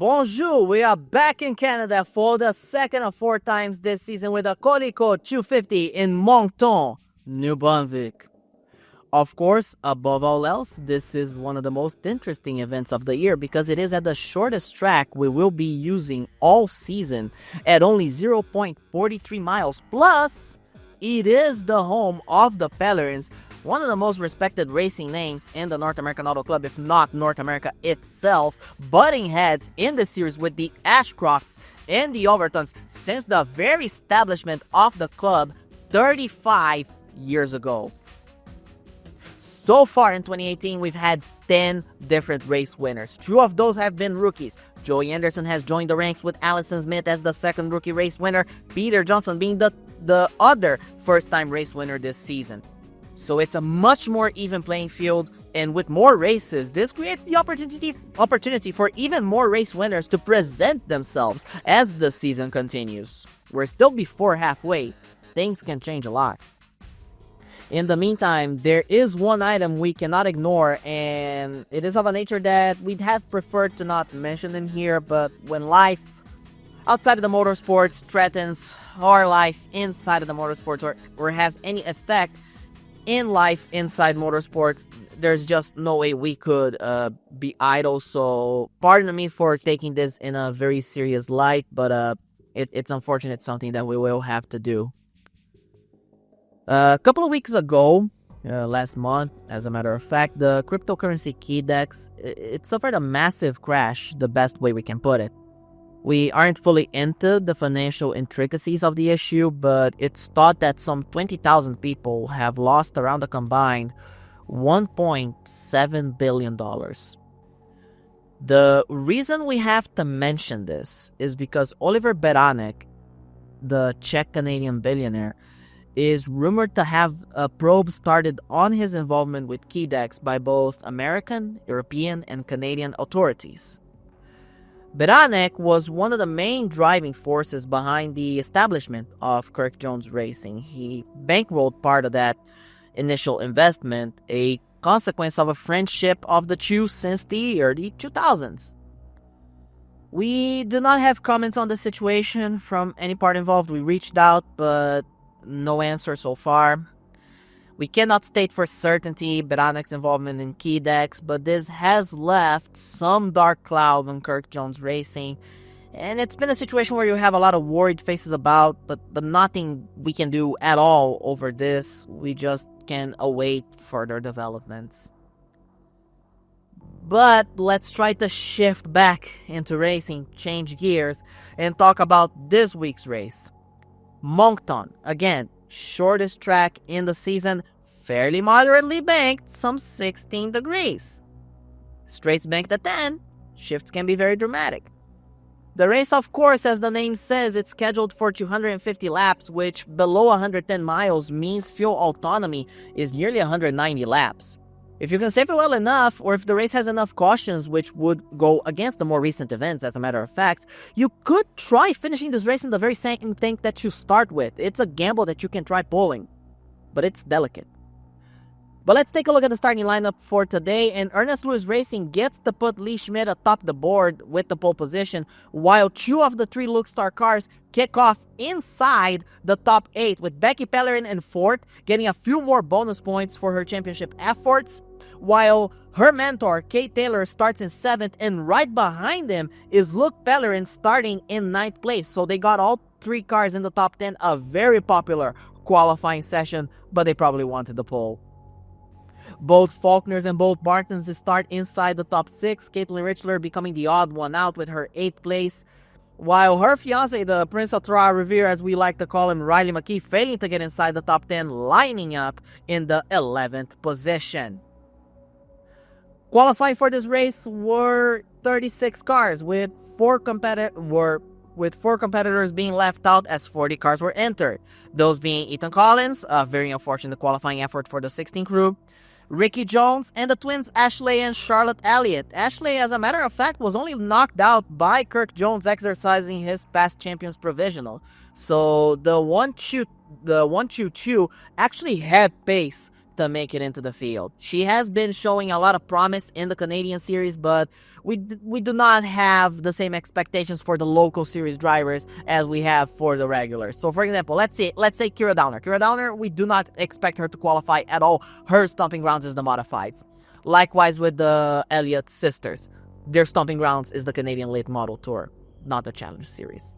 Bonjour, we are back in Canada for the second of 4 times this season with a Kolico 250 in Moncton, New Brunswick. Of course, above all else, this is one of the most interesting events of the year because it is at the shortest track we will be using all season at only 0.43 miles. Plus, it is the home of the Pellerins, one of the most respected racing names in the North American Auto Club, if not North America itself, butting heads in the series with the Ashcrofts and the Overtons since the very establishment of the club 35 years ago. So far in 2018, we've had 10 different race winners. 2 of those have been rookies. Joey Anderson has joined the ranks with Allison Smith as the second rookie race winner, Peter Johnson being the other first-time race winner this season. So it's a much more even playing field, and with more races, this creates the opportunity for even more race winners to present themselves as the season continues. We're still before halfway. Things can change a lot. In the meantime, there is one item we cannot ignore, and it is of a nature that we'd have preferred to not mention in here, but when life outside of the motorsports threatens our life inside of the motorsports or has any effect in life inside motorsports, there's just no way we could be idle. So pardon me for taking this in a very serious light, but it's unfortunate, something that we will have to do. A couple of weeks ago, last month, as a matter of fact, the cryptocurrency KeyDex, it suffered a massive crash, the best way we can put it. We aren't fully into the financial intricacies of the issue, but it's thought that some 20,000 people have lost around a combined $1.7 billion. The reason we have to mention this is because Oliver Beranek, the Czech-Canadian billionaire, is rumored to have a probe started on his involvement with KeyDex by both American, European, and Canadian authorities. Beranek was one of the main driving forces behind the establishment of Kirk Jones Racing. He bankrolled part of that initial investment, a consequence of a friendship of the two since the early 2000s. We do not have comments on the situation from any part involved. We reached out, but no answer so far. We cannot state for certainty Beranek's involvement in KeyDex, but this has left some dark cloud on Kirk Jones Racing, and it's been a situation where you have a lot of worried faces about, but nothing we can do at all over this. We just can await further developments. But let's try to shift back into racing, change gears, and talk about this week's race. Moncton, again, shortest track in the season, fairly moderately banked, some 16 degrees. Straights banked at 10, shifts can be very dramatic. The race, of course, as the name says, it's scheduled for 250 laps, which below 110 miles means fuel autonomy is nearly 190 laps. If you can save it well enough, or if the race has enough cautions, which would go against the more recent events, as a matter of fact, you could try finishing this race in the very same tank that you start with. It's a gamble that you can try pulling, but it's delicate. But let's take a look at the starting lineup for today, and Ernest Lewis Racing gets to put Lee Schmidt atop the board with the pole position, while 2 of the 3 Luke Star cars kick off inside the top 8, with Becky Pellerin in 4th, getting a few more bonus points for her championship efforts, while her mentor, Kate Taylor, starts in 7th, and right behind him is Luke Pellerin starting in 9th place. So they got all 3 cars in the top 10, a very popular qualifying session, but they probably wanted the pole. Both Faulkners and both Bartons start inside the top 6, Caitlin Richler becoming the odd one out with her 8th place, while her fiancé, the Prince of Trois Revere, as we like to call him, Riley McKee, failing to get inside the top 10, lining up in the 11th position. Qualifying for this race were 36 cars, with 4 competitors being left out as 40 cars were entered. Those being Ethan Collins, a very unfortunate qualifying effort for the 16 crew, Ricky Jones, and the twins Ashley and Charlotte Elliott. Ashley, as a matter of fact, was only knocked out by Kirk Jones exercising his past champions provisional. So the 1-2-2 actually had pace to make it into the field. She has been showing a lot of promise in the Canadian series, but we do not have the same expectations for the local series drivers as we have for the regulars. So for example, let's say Kira Downer. Kira Downer, we do not expect her to qualify at all. Her stomping grounds is the modifieds. Likewise with the Elliott sisters. Their stomping grounds is the Canadian Late Model Tour, not the Challenge Series.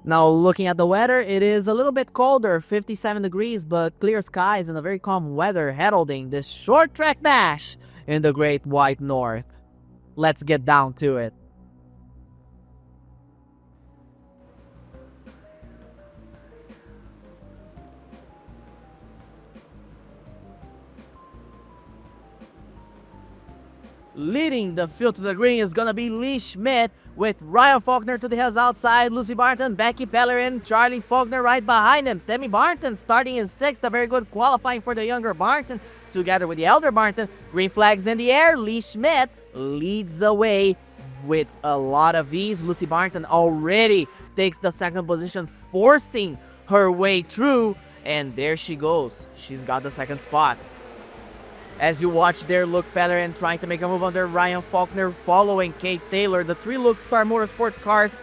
Now, looking at the weather, it is a little bit colder, 57 degrees, but clear skies and a very calm weather heralding this short track dash in the Great White North. Let's get down to it. Leading the field to the green is gonna be Lee Schmidt, with Ryan Faulkner to the hills outside, Lucy Barton, Becky Pellerin, Charlie Faulkner right behind him. Tammy Barton starting in 6th, a very good qualifying for the younger Barton, together with the elder Barton. Green flags in the air, Lee Schmidt leads the way with a lot of ease. Lucy Barton already takes the 2nd position, forcing her way through, and there she goes. She's got the 2nd spot. As you watch there, Luke Pellerin trying to make a move under Ryan Faulkner, following Kate Taylor. The 3 Luke Star Motorsports cars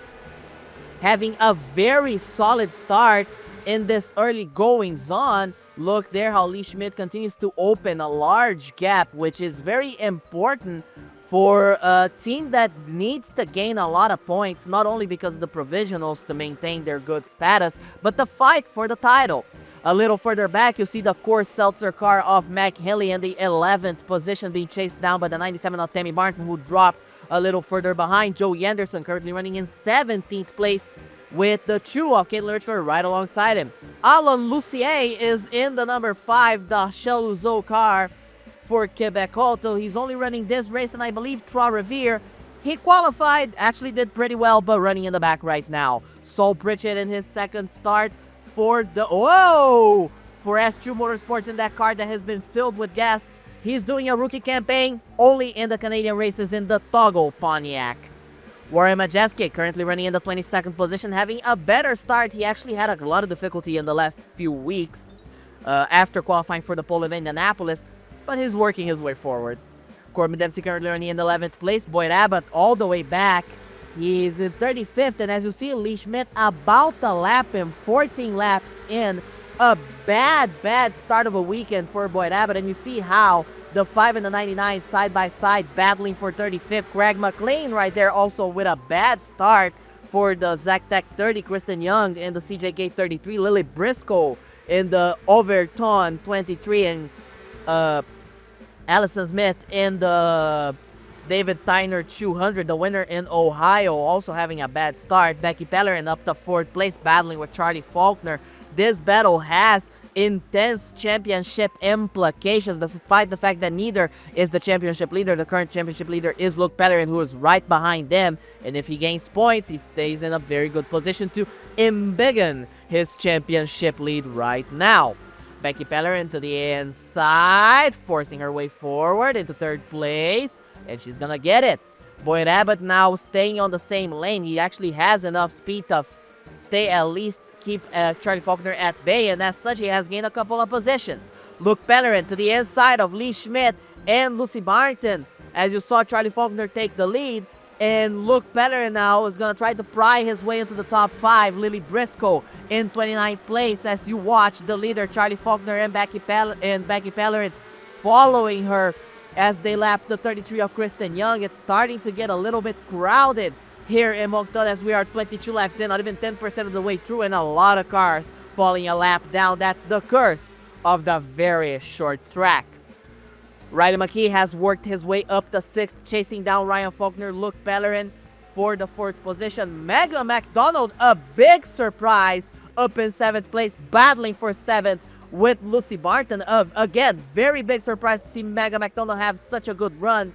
having a very solid start in this early goings on. Look there how Lee Schmidt continues to open a large gap, which is very important for a team that needs to gain a lot of points, not only because of the provisionals to maintain their good status, but the fight for the title. A little further back, you see the Coors Seltzer car of Mac Haley in the 11th position, being chased down by the 97 of Tammy Barton, who dropped a little further behind. Joey Anderson currently running in 17th place, with the Chew of Caitlin Richford right alongside him. Alan Lucier is in the number 5, the Chelouzeau car for Quebec Auto. He's only running this race, and I believe Trois Riviere. He qualified, actually did pretty well, but running in the back right now. Saul Pritchett in his 2nd start for the for S2 Motorsports in that car that has been filled with guests. He's doing a rookie campaign only in the Canadian races in the Toggle Pontiac. Warren Majeski currently running in the 22nd position, having a better start. He actually had a lot of difficulty in the last few weeks after qualifying for the pole in Indianapolis, but he's working his way forward. Corbin Dempsey currently running in the 11th place. Boyd Abbott all the way back. He's in 35th, and as you see, Lee Schmidt about to lap him, 14 laps in. A bad start of a weekend for Boyd Abbott, and you see how the 5 and the 99 side by side battling for 35th. Greg McLean right there also with a bad start for the Zactec 30. Kristen Young in the CJK 33. Lily Briscoe in the Overton 23, and Allison Smith in the David Tyner 200, the winner in Ohio, also having a bad start. Becky Pellerin up to 4th place, battling with Charlie Faulkner. This battle has intense championship implications, despite the fact that neither is the championship leader. The current championship leader is Luke Pellerin, who is right behind them, and if he gains points, he stays in a very good position to embiggen his championship lead right now. Becky Pellerin to the inside, forcing her way forward into 3rd place, and she's gonna get it. Boyd Abbott now staying on the same lane. He actually has enough speed to stay at least keep Charlie Faulkner at bay, and as such, he has gained a couple of positions. Luke Pellerin to the inside of Lee Schmidt and Lucy Barton. As you saw, Charlie Faulkner take the lead, and Luke Pellerin now is going to try to pry his way into the top 5. Lily Briscoe in 29th place, as you watch the leader, Charlie Faulkner and Becky Pellerin following her as they lap the 33 of Kristen Young. It's starting to get a little bit crowded here in Moncton as we are 22 laps in, not even 10% of the way through, and a lot of cars falling a lap down. That's the curse of the very short track. Riley McKee has worked his way up to 6th, chasing down Ryan Faulkner. Luke Pellerin for the 4th position. Megan McDonald, a big surprise, up in 7th place, battling for 7th with Lucy Barton. Again, very big surprise to see Megan McDonald have such a good run.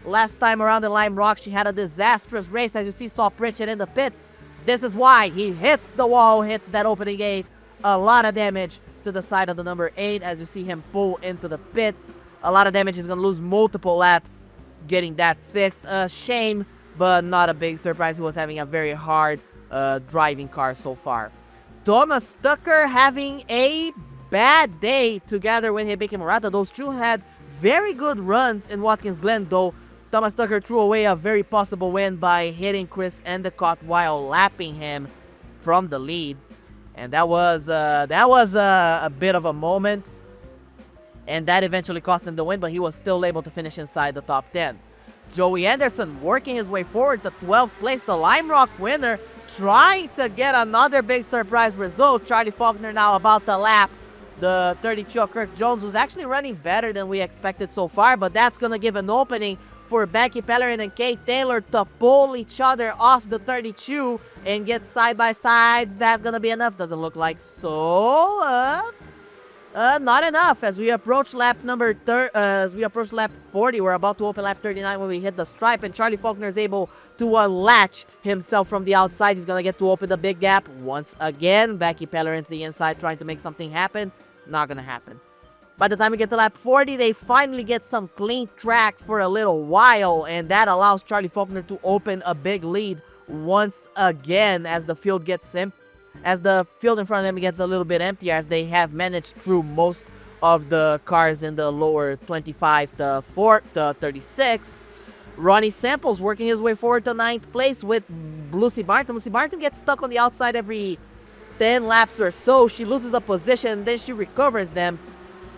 Last time around in Lime Rock, she had a disastrous race. As you see, Saul Pritchett in the pits. This is why he hits the wall, hits that opening gate. A lot of damage to the side of the number 8 as you see him pull into the pits. A lot of damage. He's going to lose multiple laps getting that fixed. A shame, but not a big surprise. He was having a very hard driving car so far. Thomas Tucker having a bad day together with Hibiki Murata. Those two had very good runs in Watkins Glen, though Thomas Tucker threw away a very possible win by hitting Chris Endicott while lapping him from the lead. And that was a bit of a moment. And that eventually cost him the win, but he was still able to finish inside the top 10. Joey Anderson working his way forward to 12th place, the Lime Rock winner, trying to get another big surprise result. Charlie Faulkner now about to lap the 32 of Kirk Jones, who's actually running better than we expected so far, but that's going to give an opening for Becky Pellerin and Kate Taylor to pull each other off the 32 and get side-by-sides. That's going to be enough. Doesn't look like so. Not enough. As we approach lap 40, we're about to open lap 39 when we hit the stripe, and Charlie Faulkner is able to unlatch himself from the outside. He's gonna get to open the big gap once again. Becky Pellerin to the inside trying to make something happen. Not gonna happen. By the time we get to lap 40, they finally get some clean track for a little while, and that allows Charlie Faulkner to open a big lead once again as the field gets in front of them gets a little bit emptier, as they have managed through most of the cars in the lower 25 to 36. Ronnie Samples working his way forward to 9th place with Lucy Barton. Lucy Barton gets stuck on the outside every 10 laps or so. She loses a position, then she recovers them.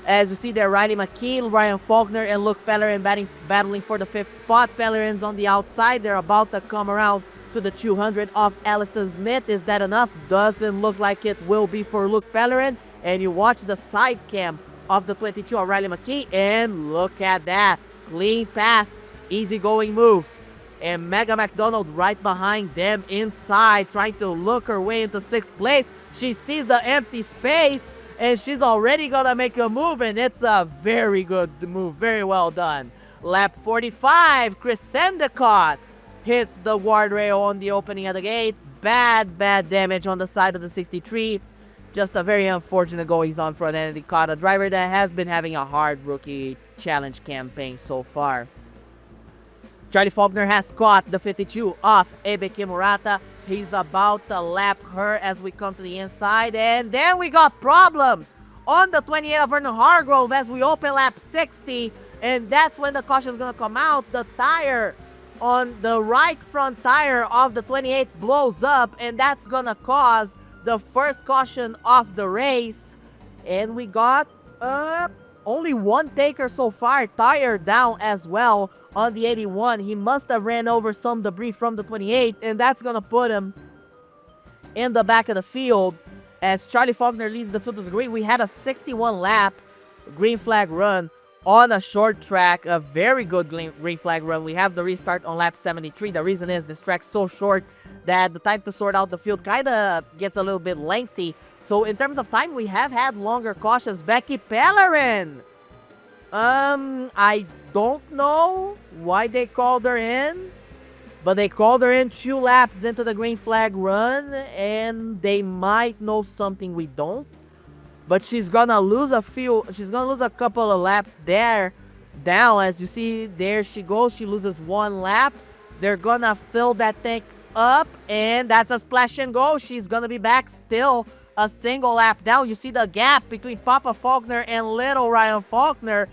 As you see there, Riley McKee, Ryan Faulkner, and Luke Pellerin battling for the 5th spot. Pellerin's on the outside. They're about to come around to the 200 of Allison Smith. Is that enough? Doesn't look like it will be for Luke Pellerin. And you watch the side cam of the 22 of Riley McKee, and look at that. Clean pass, easy going move. And Mega McDonald right behind them inside, trying to look her way into 6th place. She sees the empty space, and she's already gonna make a move, and it's a very good move. Very well done. Lap 45, Chris Endicott hits the guardrail on the opening of the gate. Bad damage on the side of the 63. Just a very unfortunate goings on for an Endicott, a driver that has been having a hard rookie challenge campaign so far. Charlie Faulkner has caught the 52 off Hibiki Murata. He's about to lap her as we come to the inside. And then we got problems on the 28 of Vernon Hargrove as we open lap 60. And that's when the caution is going to come out. The tire on the right front tire of the 28 blows up, and that's going to cause the first caution of the race. And we got only one taker so far, tire down as well on the 81. He must have ran over some debris from the 28, and that's going to put him in the back of the field as Charlie Faulkner leads the field to the green. We had a 61 lap green flag run on a short track, a very good green flag run. We have the restart on lap 73. The reason is this track's so short that the time to sort out the field kind of gets a little bit lengthy. So in terms of time, we have had longer cautions. Becky Pellerin. I don't know why they called her in, but they called her in 2 laps into the green flag run, and they might know something we don't. But she's gonna lose a couple of laps there down. As you see, there she goes. She loses 1 lap. They're gonna fill that tank up, and that's a splash and go. She's gonna be back still a single lap down. You see the gap between Papa Faulkner and little Ryan Faulkner.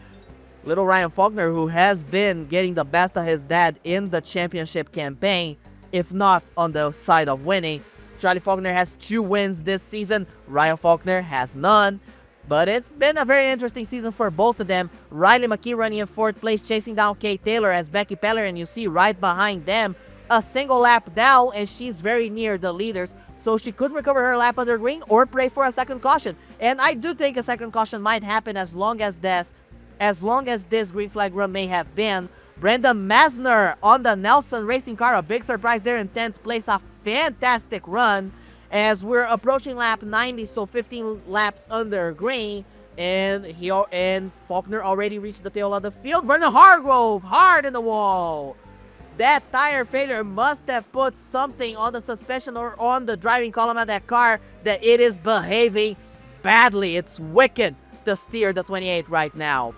Little Ryan Faulkner, who has been getting the best of his dad in the championship campaign, if not on the side of winning. Charlie Faulkner has 2 wins this season. Ryan Faulkner has none. But it's been a very interesting season for both of them. Riley McKee running in 4th place, chasing down Kate Taylor as Becky Pellerin, you see right behind them, a single lap down, and she's very near the leaders. So she could recover her lap under green or pray for a second caution. And I do think a second caution might happen as long as this green flag run may have been. Brenda Masner on the Nelson Racing car, a big surprise there in 10th place, a fantastic run as we're approaching lap 90, so 15 laps under green, and Faulkner already reached the tail of the field. Vernon Hargrove hard in the wall. That tire failure must have put something on the suspension or on the driving column of that car that it is behaving badly. It's wicked to steer the 28 right now.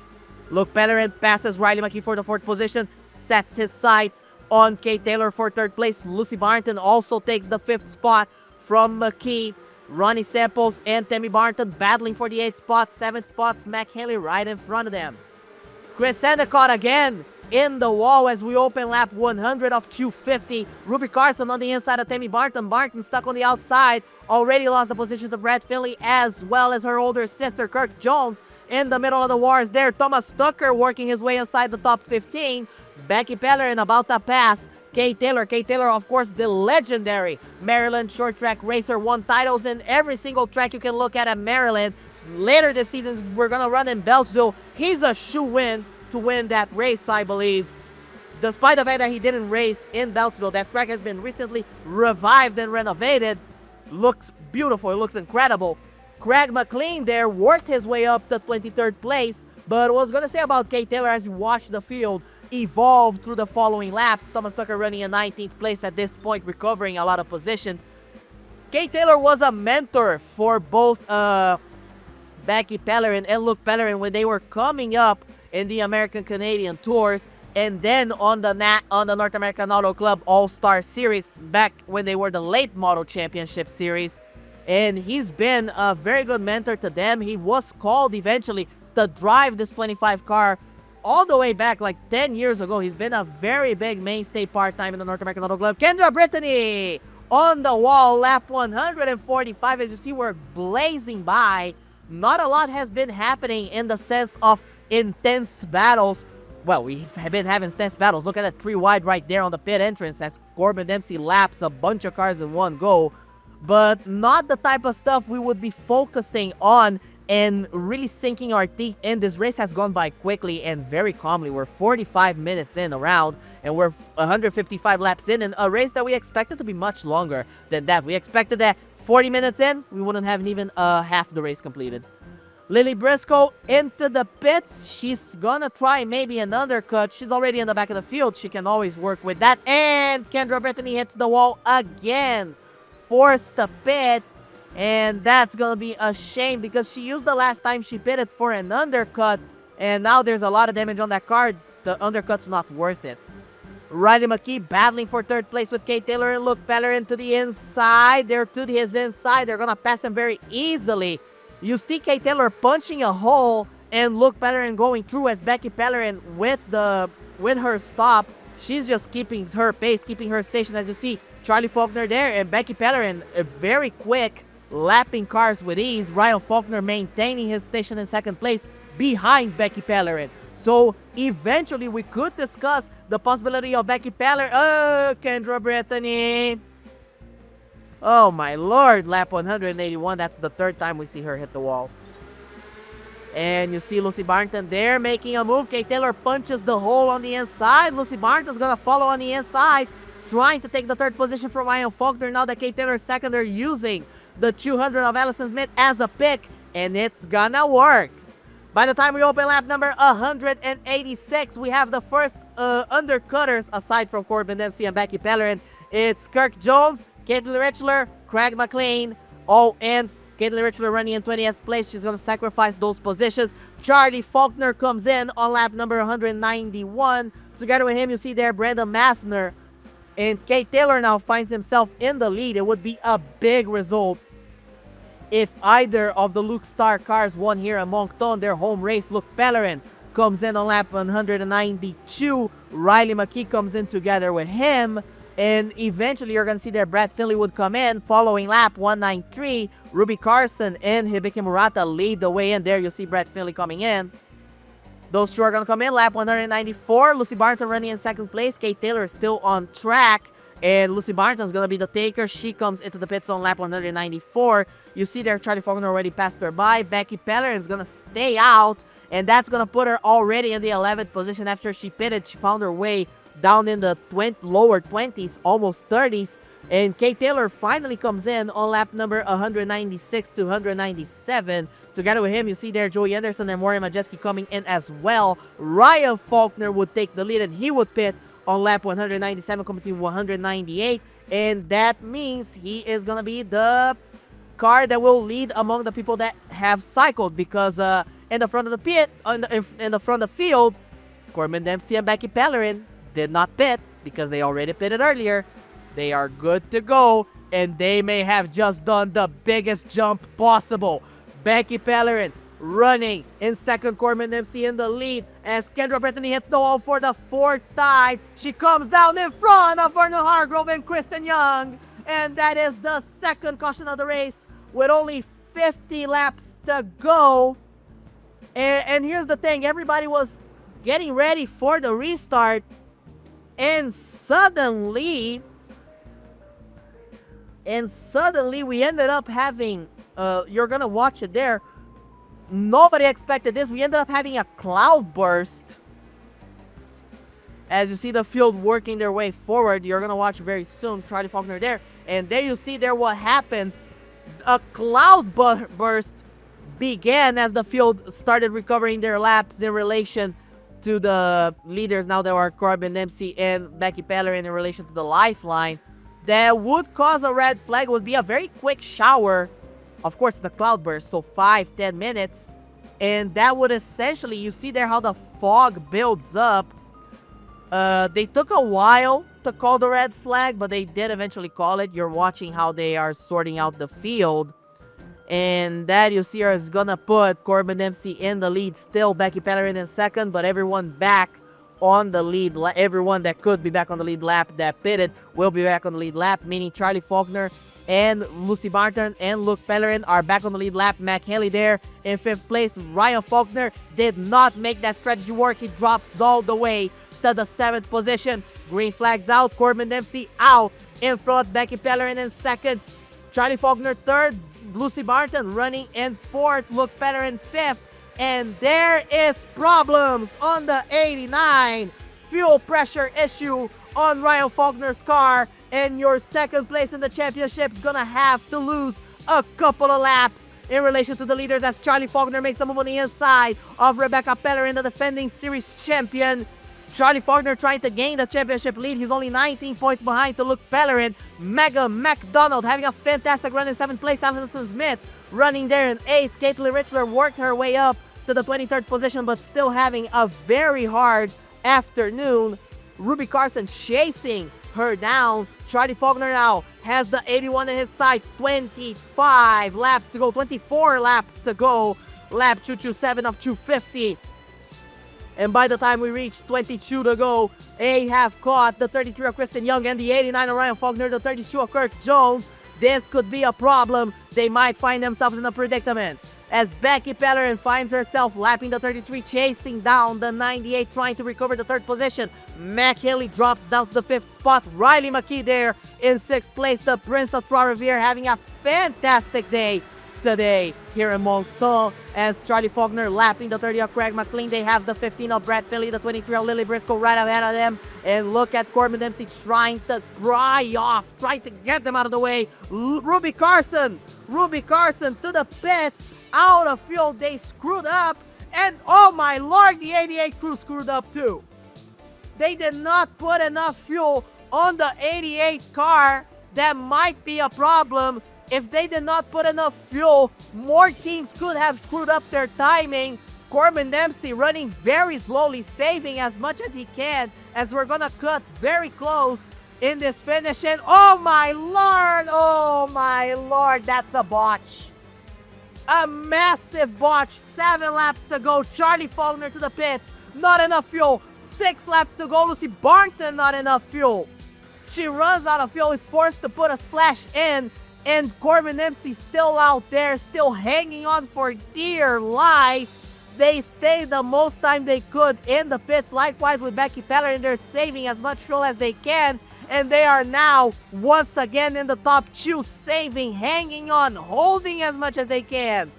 Luke Pellerin passes Riley McKee for the 4th position, sets his sights on Kate Taylor for 3rd place. Lucy Barton also takes the 5th spot from McKee. Ronnie Samples and Tammy Barton battling for the 8th spot, 7th spot, Mac Haley right in front of them. Chris Endicott again in the wall as we open lap 100 of 250. Ruby Carson on the inside of Tammy Barton. Barton stuck on the outside. Already lost the position to Brad Finley as well as her older sister Kirk Jones. In the middle of the wars there, Thomas Tucker working his way inside the top 15. Becky Pellerin about to pass Kate Taylor. Kate Taylor, of course, the legendary Maryland short track racer, won titles in every single track you can look at Maryland. Later this season, we're going to run in Beltsville. He's a shoe-in to win that race, I believe. Despite the fact that he didn't race in Beltsville, that track has been recently revived and renovated. Looks beautiful. It looks incredible. Craig McLean there worked his way up to 23rd place. But what I was going to say about Kate Taylor as you watch the field evolve through the following laps. Thomas Tucker running in 19th place at this point, recovering a lot of positions. Kate Taylor was a mentor for both Becky Pellerin and Luke Pellerin when they were coming up in the American Canadian Tours, and then on the North American Auto Club All-Star Series back when they were the late Model Championship Series. And he's been a very good mentor to them. He was called eventually to drive this 25 car all the way back like 10 years ago. He's been a very big mainstay part-time in the North American Auto Club. Kendra Brittany on the wall, lap 145. As you see, we're blazing by. Not a lot has been happening in the sense of intense battles. Well, we have been having intense battles. Look at that 3 wide right there on the pit entrance as Corbin Dempsey laps a bunch of cars in one go. But not the type of stuff we would be focusing on and really sinking our teeth in. This race has gone by quickly and very calmly. We're 45 minutes in around, and we're 155 laps in a race that we expected to be much longer than that. We expected that 40 minutes in, we wouldn't have even half the race completed. Lily Briscoe into the pits. She's gonna try maybe an undercut. She's already in the back of the field. She can always work with that. And Kendra Brittany hits the wall again. Forced to pit. And that's gonna be a shame because she used the last time she pitted for an undercut. And now there's a lot of damage on that car. The undercut's not worth it. Riley McKee battling for 3rd place with Kate Taylor and Luke Pellerin to the inside. They're to his inside. They're gonna pass him very easily. You see Kate Taylor punching a hole and Luke Pellerin going through as Becky Pellerin with her stop. She's just keeping her pace, keeping her station. As you see, Charlie Faulkner there and Becky Pellerin very quick, lapping cars with ease. Ryan Faulkner maintaining his station in 2nd place behind Becky Pellerin. So eventually we could discuss the possibility of Becky Pellerin. Oh, Kendra Brittany. Oh my lord, lap 181. That's the 3rd time we see her hit the wall. And you see Lucy Barton there making a move. Kate Taylor punches the hole on the inside. Lucy Barton's gonna follow on the inside, trying to take the 3rd position from Ryan Faulkner. Now that Kate Taylor's 2nd, they're using the 200 of Allison Smith as a pick, and it's gonna work. By the time we open lap number 186, we have the first undercutters aside from Corbin Dempsey and Becky Pellerin. It's Kirk Jones, Caitlin Richler, Craig McLean. Oh, and Caitlin Richler running in 20th place. She's going to sacrifice those positions. Charlie Faulkner comes in on lap number 191. Together with him, you see there Brandon Massner. And Kate Taylor now finds himself in the lead. It would be a big result if either of the Luke Star cars won here at Moncton, their home race. Luke Pellerin comes in on lap 192. Riley McKee comes in together with him. And eventually you're going to see there Brad Finley would come in following lap 193. Ruby Carson and Hibiki Murata lead the way in. There you see Brad Finley coming in. Those two are going to come in. Lap 194. Lucy Barton running in 2nd place. Kate Taylor is still on track. And Lucy Barton's going to be the taker. She comes into the pits on lap 194. You see there Charlie Faulkner already passed her by. Becky Pellerin is going to stay out. And that's going to put her already in the 11th position after she pitted. She found her way down in the lower 20s, almost 30s. And Kate Taylor finally comes in on lap number 196 to 197. Together with him, you see there Joey Anderson and Maureen Majeski coming in as well. Ryan Faulkner would take the lead and he would pit on lap 197 coming to 198. And that means he is going to be the car that will lead among the people that have cycled, because in the front of the pit, in the front of the field, Corbin Dempsey and Becky Pellerin did not pit because they already pitted earlier. They are good to go. and they may have just done the biggest jump possible. Becky Pellerin running in second, Corbin Dempsey in the lead as Kendra Brittany hits the wall for the 4th time. She comes down in front of Vernon Hargrove and Kristen Young, and that is the second caution of the race with only 50 laps to go. And here's the thing, everybody was getting ready for the restart, and suddenly we ended up having, you're gonna watch it there, nobody expected this. We ended up having a cloud burst. As you see the field working their way forward, you're gonna watch very soon. Charlie Faulkner there, and there you see there what happened. A cloud burst began as the field started recovering their laps in relation to the leaders. Now there are Corbin Dempsey and Becky Pellerin in relation to the lifeline. That would cause a red flag. It would be a very quick shower. Of course, the cloud burst, so 5-10 minutes. And that would essentially, you see there how the fog builds up. They took a while to call the red flag, but they did eventually call it. You're watching how they are sorting out the field. And that you see is gonna put Corbin Dempsey in the lead still. Becky Pellerin in second, but everyone back on the lead. Everyone that could be back on the lead lap that pitted will be back on the lead lap, meaning Charlie Faulkner and Lucy Barton and Luke Pellerin are back on the lead lap. Mac Haley there in 5th place. Ryan Faulkner did not make that strategy work. He drops all the way to the 7th position. Green flags out. Corbin Dempsey out in front. Becky Pellerin in second. Charlie Faulkner third. Lucy Barton running in 4th. Luke Pellerin 5th. And there is problems on the 89. Fuel pressure issue on Ryan Faulkner's car. And your second place in the championship is gonna have to lose a couple of laps in relation to the leaders as Charlie Faulkner makes a move on the inside of Rebecca Pellerin, the defending series champion. Charlie Faulkner trying to gain the championship lead. He's only 19 points behind to Luke Pellerin. Megan McDonald having a fantastic run in 7th place. Alison Smith running there in 8th. Caitlin Richler worked her way up to the 23rd position, but still having a very hard afternoon. Ruby Carson chasing her down. Charlie Faulkner now has the 81 in his sights. 25 laps to go. 24 laps to go. Lap 227 of 250. And by the time we reach 22 to go, they have caught the 33 of Kristen Young and the 89 of Ryan Faulkner, the 32 of Kirk Jones. This could be a problem. They might find themselves in a predicament. As Becky Pellerin finds herself lapping the 33, chasing down the 98, trying to recover the 3rd position. Mac Haley drops down to the 5th spot. Riley McKee there in 6th place. The Prince of Trois-Rivières having a fantastic day today here in Moncton as Charlie Faulkner lapping the 30 of Craig McLean. They have the 15 of Brad Finley, the 23 of Lily Briscoe right ahead of them. And look at Corbin Dempsey trying to pry off, trying to get them out of the way. Ruby Carson to the pits, out of fuel. They screwed up, and oh my lord, the 88 crew screwed up too. They did not put enough fuel on the 88 car. That might be a problem. If they did not put enough fuel, more teams could have screwed up their timing. Corbin Dempsey running very slowly, saving as much as he can, as we're gonna cut very close in this finish. And oh my lord, that's a botch. A massive botch. 7 laps to go. Charlie Faulkner to the pits. Not enough fuel. 6 laps to go. Lucy Barton, not enough fuel. She runs out of fuel, is forced to put a splash in. And Corbin Dempsey still out there, still hanging on for dear life. They stayed the most time they could in the pits. Likewise with Becky Pellerin, they're saving as much fuel as they can. And they are now once again in the top 2, saving, hanging on, holding as much as they can.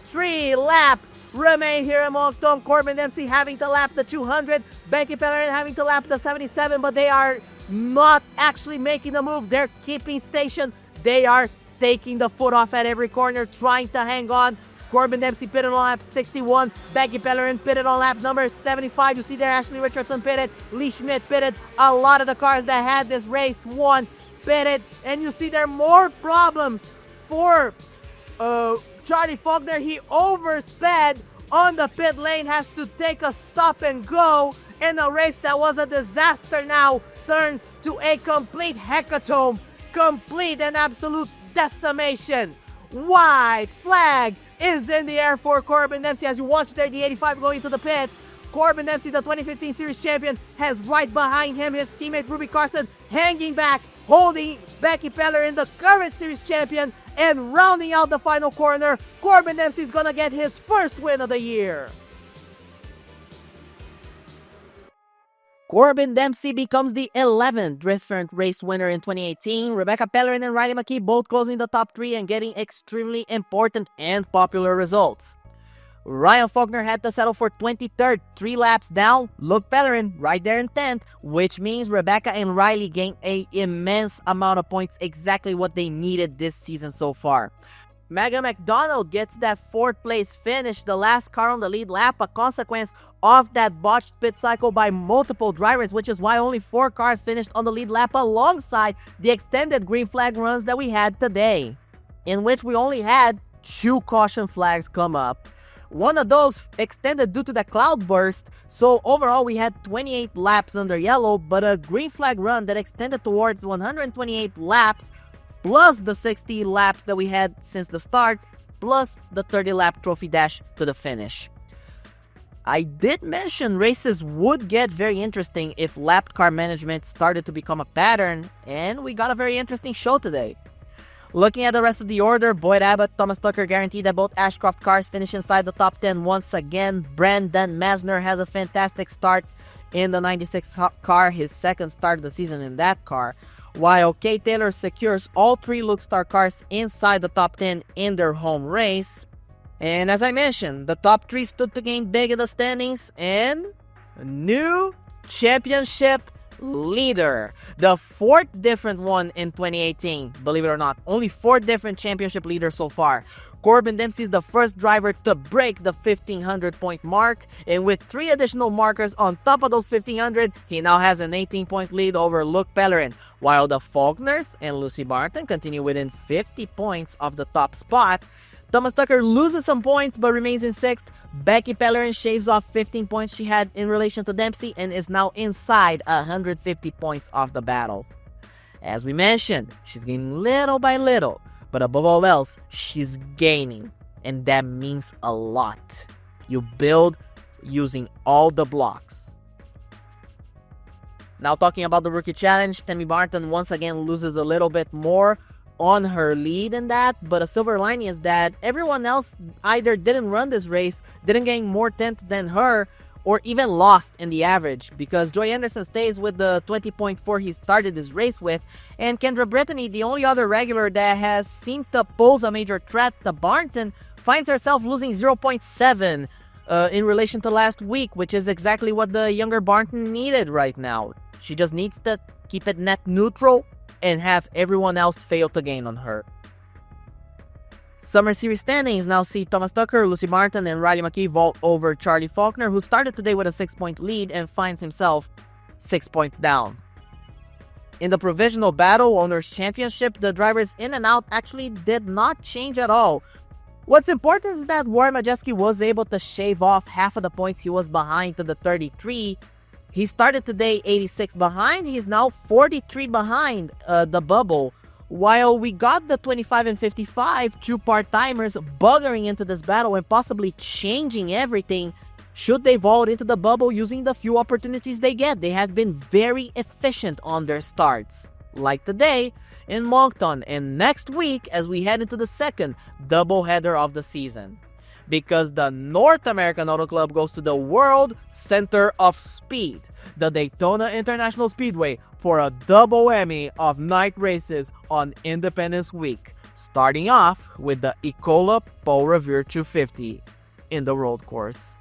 3 laps remain here in Moncton. Corbin Dempsey having to lap the 200. Becky Pellerin having to lap the 77, but they are not actually making the move. They're keeping station. They are taking the foot off at every corner, trying to hang on. Corbin Dempsey pitted on lap 61. Becky Pellerin pitted on lap number 75. You see there Ashley Richardson pitted. Lee Schmidt pitted. A lot of the cars that had this race won pitted. And you see there more problems for Charlie Faulkner. He oversped on the pit lane. Has to take a stop and go. And a race that was a disaster now turns to a complete hecatomb complete and absolute decimation. White flag is in the air for Corbin Dempsey as you watch there the 85 going to the pits. Corbin Dempsey, the 2015 Series champion, has right behind him his teammate Ruby Carson hanging back, holding Becky Pellerin, the current Series champion, and rounding out the final corner, Corbin Dempsey's gonna get his first win of the year. Corbin Dempsey becomes the 11th different race winner in 2018. Rebecca Pellerin and Riley McKee both closing the top 3 and getting extremely important and popular results. Ryan Faulkner had to settle for 23rd, 3 laps down. Luke Pellerin right there in 10th, which means Rebecca and Riley gained an immense amount of points, exactly what they needed this season so far. Megan McDonald gets that 4th place finish, the last car on the lead lap, a consequence of that botched pit cycle by multiple drivers, which is why only 4 cars finished on the lead lap alongside the extended green flag runs that we had today, in which we only had 2 caution flags come up. One of those extended due to the cloud burst, so overall we had 28 laps under yellow, but a green flag run that extended towards 128 laps, plus the 60 laps that we had since the start, plus the 30-lap trophy dash to the finish. I did mention races would get very interesting if lapped car management started to become a pattern, and we got a very interesting show today. Looking at the rest of the order, Boyd Abbott, Thomas Tucker guaranteed that both Ashcroft cars finish inside the top 10 once again. Brandon Masner has a fantastic start in the 96 car, his second start of the season in that car, while Kate Taylor secures all 3 Luke Star cars inside the top 10 in their home race. And as I mentioned, the top 3 stood to gain big in the standings, and a new championship leader. The 4th different one in 2018, believe it or not. Only 4 different championship leaders so far. Corbin Dempsey is the first driver to break the 1,500 point mark, and with 3 additional markers on top of those 1,500, he now has an 18-point lead over Luke Pellerin, while the Faulkners and Lucy Barton continue within 50 points of the top spot. Thomas Tucker loses some points but remains in 6th. Becky Pellerin shaves off 15 points she had in relation to Dempsey and is now inside 150 points of the battle. As we mentioned, she's gaining little by little, but above all else, she's gaining, and that means a lot. You build using all the blocks. Now talking about the Rookie Challenge, Tammy Barton once again loses a little bit more on her lead in that, but a silver lining is that everyone else either didn't run this race, didn't gain more tenths than her, or even lost in the average, because Joy Anderson stays with the 20.4 he started this race with, and Kendra Brittany, the only other regular that has seemed to pose a major threat to Barton, finds herself losing 0.7 in relation to last week, which is exactly what the younger Barton needed right now. She just needs to keep it net neutral and have everyone else fail to gain on her. Summer Series standings now see Thomas Tucker, Lucy Barton, and Riley McKee vault over Charlie Faulkner, who started today with a 6-point lead and finds himself 6 points down. In the Provisional Battle Owners Championship, the drivers in and out actually did not change at all. What's important is that Warren Majeski was able to shave off half of the points he was behind to the 33. He started today 86 behind. He's now 43 behind the bubble. While we got the 25 and 55 true part-timers buggering into this battle and possibly changing everything, should they vault into the bubble using the few opportunities they get. They have been very efficient on their starts, like today in Moncton, and next week as we head into the second doubleheader of the season. Because the North American Auto Club goes to the World Center of Speed, the Daytona International Speedway, for a double whammy of night races on Independence Week, starting off with the Ecola Paul Revere 250 in the road course.